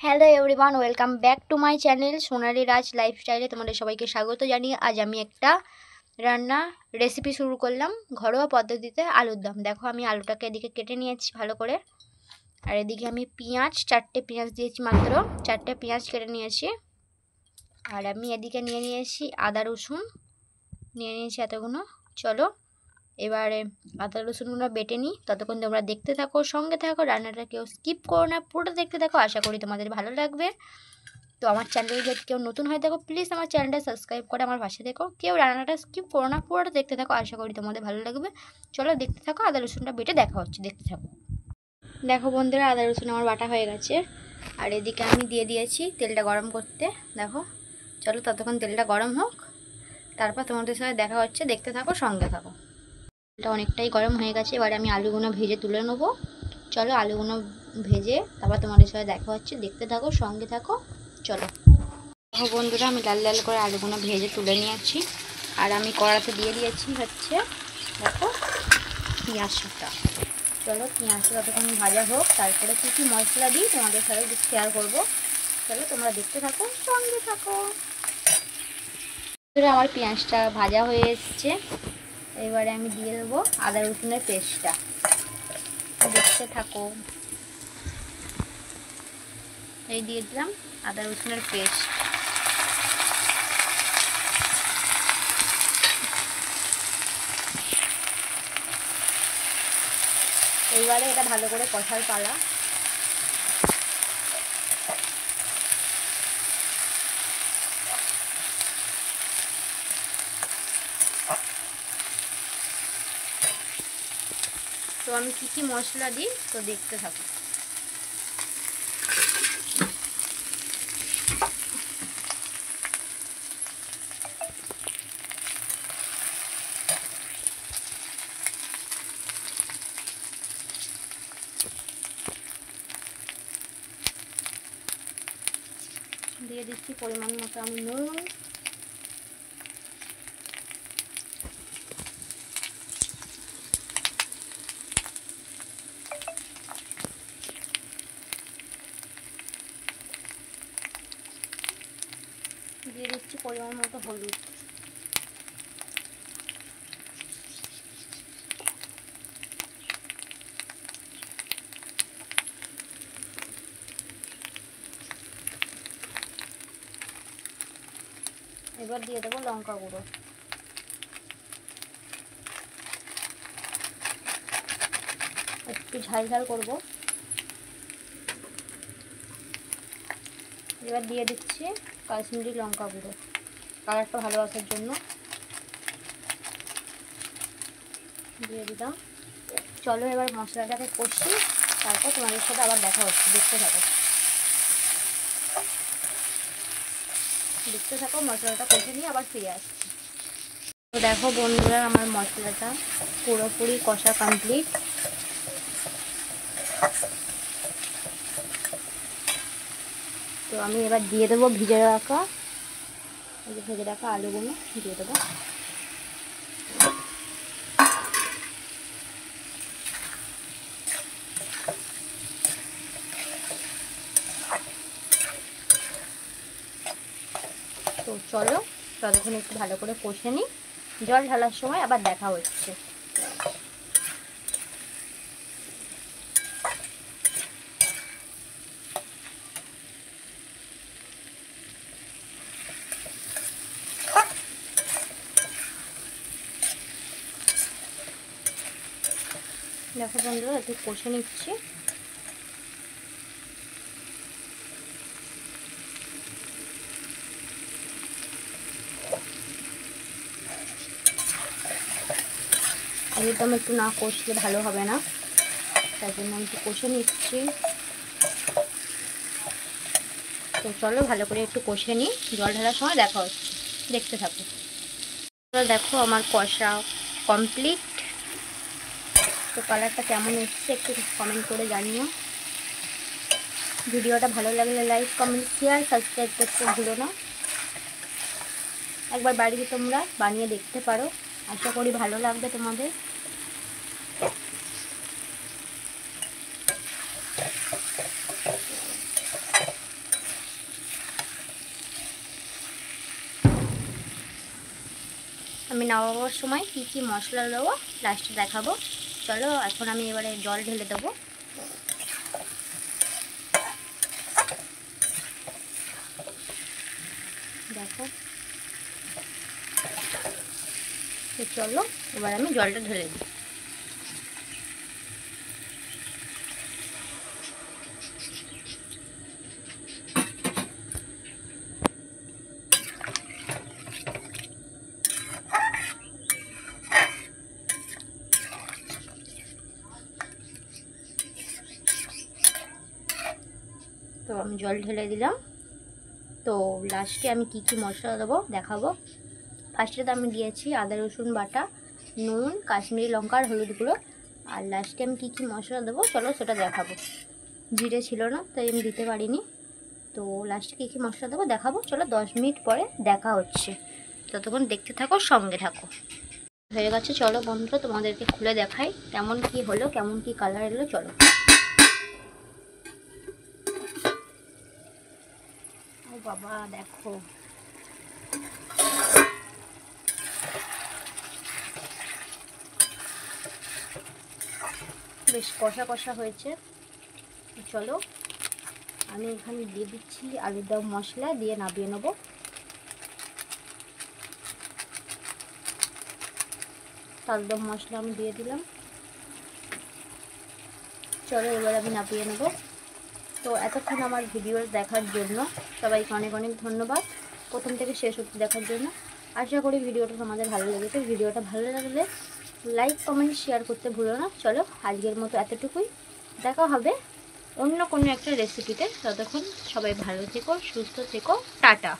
Hello everyone, welcome back to my channel Sonali Raj লাইফস্টাইলে তোমাদের সবাইকে স্বাগত জানিয়ে আজ আমি একটা রান্না রেসিপি শুরু করলাম ঘরোয়া পদ্ধতিতে আলুর দম। দেখো আমি আলুটাকে এদিকে কেটে নিয়েছি ভালো করে, আর এদিকে আমি চারটে পেঁয়াজ দিয়েছি, মাত্র চারটে পেঁয়াজ কেটে নিয়েছি। আর আমি এদিকে নিয়ে নিয়েছি আদা রসুন, নিয়ে নিয়েছি এতগুলো। চলো এবারে আদা রসুনগুলো বেটে নিই, ততক্ষণ তোমরা দেখতে থাকো, সঙ্গে থাকো, রান্নাটা কেউ স্কিপ করো না, পুরোটা দেখতে থাকো, আশা করি তোমাদের ভালো লাগবে। তো আমার চ্যানেলে যদি কেউ নতুন হয়ে থাকো প্লিজ আমার চ্যানেলটা সাবস্ক্রাইব করে আমার পাশে দেখো, কেউ রান্নাটা স্কিপ করো না, পুরোটা দেখতে থাকো, আশা করি তোমাদের ভালো লাগবে। চলো দেখতে থাকো, আদা রসুনটা বেটে দেখা হচ্ছে, দেখতে থাকো। দেখো বন্ধুরা, আদা রসুন আমার বাটা হয়ে গেছে, আর এদিকে আমি দিয়ে দিয়েছি তেলটা গরম করতে। দেখো চলো ততক্ষণ তেলটা গরম হোক, তারপর তোমাদের সাথে দেখা হচ্ছে, দেখতে থাকো, সঙ্গে থাকো। এটা অনেকটাই গরম হয়ে গেছে, এবারে আমি আলুগুলো ভেজে তুলে নেবো। চলো আলুগুলো ভেজে তারপর তোমাদের সাথে দেখা হচ্ছে, দেখতে থাকো, সঙ্গে থাকো, চলো। দেখো বন্ধুরা, আমি লাল লাল করে আলুগুলো ভেজে তুলে নিয়েছি, আর আমি কড়াতে দিয়ে দিয়েছি হচ্ছে দেখো পেঁয়াজটা। চলো পেঁয়াজটা ততক্ষণ ভাজা হোক, তারপরে কী কী মশলা দিই তোমাদের সাথে শেয়ার করবো। চলো তোমরা দেখতে থাকো, সঙ্গে থাকো। আমার পেঁয়াজটা ভাজা হয়ে এসছে, এবারে আমি দিয়ে দেবো আদা রসুনের পেস্টটা, দেখতে থাকো। এই দিয়ে দিলাম আদা রসুনের পেস্ট। এইবারে এটা ভালো করে কষার পালা। তো আমি কী কী মশলা দিই তো দেখতে থাকো। দিয়ে দিচ্ছি পরিমাণ মতো আমি নুন, দিয়ে দিচ্ছি পরিমাণ মতো হলুদ, এবার দিয়ে দেবো লঙ্কা গুঁড়ো, একটু ঝাল ঝাল করবো। এবার দিয়ে দিচ্ছি কাশ্মীরি লঙ্কা গুঁড়ো, কালারটা ভালো আসার জন্য দিয়ে দিলাম। চলো এবার মশলাটাকে কষি, তারপর তোমাদের সাথে আবার দেখা হচ্ছে, দেখতে থাকো। দেখতে থাকো, মশলাটা কষে নিয়ে আবার ফিরে আসছি। তো দেখো বন্ধুরা, আমার মশলাটা পুরোপুরি কষা কমপ্লিট। তো আমি এবার দিয়ে দেবো ভেজে রাখা আলুগুলো দিয়ে দেবো। তো চলো ততক্ষণ একটু ভালো করে কষে নিই, জল ঢালার সময় আবার দেখা হচ্ছে। দেখো বন্ধুরা, একটু কষে নিচ্ছি। একদম একটু না কষলে ভালো হবে না, তাই জন্য আমি একটু কষে নিচ্ছি। তো চলো ভালো করে একটু কষে নিই, জল ঢালার সময় দেখা হচ্ছে, দেখতে থাকো। দেখো আমার কষা কমপ্লিট। তো কালারটা কেমন এসছে একটু কমেন্ট করে জানিও। ভিডিওটা ভালো লাগলে লাইক, কমেন্ট, শেয়ার, সাবস্ক্রাইব করতে ভুলো না। একবার বাড়িতে তোমরা বানিয়ে দেখতে পারো, আশা করি ভালো লাগবে তোমাদের। আমি নামাবার সময় কী কী মশলা দেবো লাস্টে দেখাবো। চলো এখন আমি এবারে জল ঢেলে দেবো। দেখো, তো চলো এবার আমি জলটা ঢেলে দিই। তো আমি জল ঢেলে দিলাম। তো লাস্টে আমি কি কি মশলা দেবো দেখাবো। ফার্স্টে তো আমি দিয়েছি আদা রসুন বাটা, নুন, কাশ্মীরি লঙ্কা আর হলুদ গুঁড়ো। আর লাস্টে আমি কি কি মশলা দেবো চলো সেটা দেখাবো। জিরে ছিল না তাই আমি দিতে পারিনি। তো লাস্টে কী কী মশলা দেবো দেখাবো। চলো 10 মিনিট পরে দেখা হচ্ছে, ততক্ষণ দেখতে থাকো, সঙ্গে থাকো। হয়ে গেছে, চলো বন্ধুরা তোমাদেরকে খুলে দেখাই কেমন কি হলো, কেমন কি কালার এলো। চলো, ও বাবা দেখো, বেশ কষা কষা হয়েছে। চলো আমি এখানে দিয়ে দিচ্ছি আলুর দম মশলা, দিয়ে নামিয়ে নেবো। আলুর দম মশলা আমি দিয়ে দিলাম। চলো এবার আমি নামিয়ে নেবো। তো এতক্ষণ আমার ভিডিও দেখার জন্য সবাইকে অনেক অনেক ধন্যবাদ, প্রথম থেকে শেষ অবধি দেখার জন্য। আশা করি ভিডিওটা তোমাদের ভালো লেগেছে। ভিডিওটা ভালো লাগলে লাইক কমেন্ট শেয়ার করতে ভুলো না। চলো আজকের মতো এতটুকুই, দেখা হবে অন্য কোনো একটা রেসিপিতে। ততক্ষণ সবাই ভালো থেকো, সুস্থ থেকো, টাটা।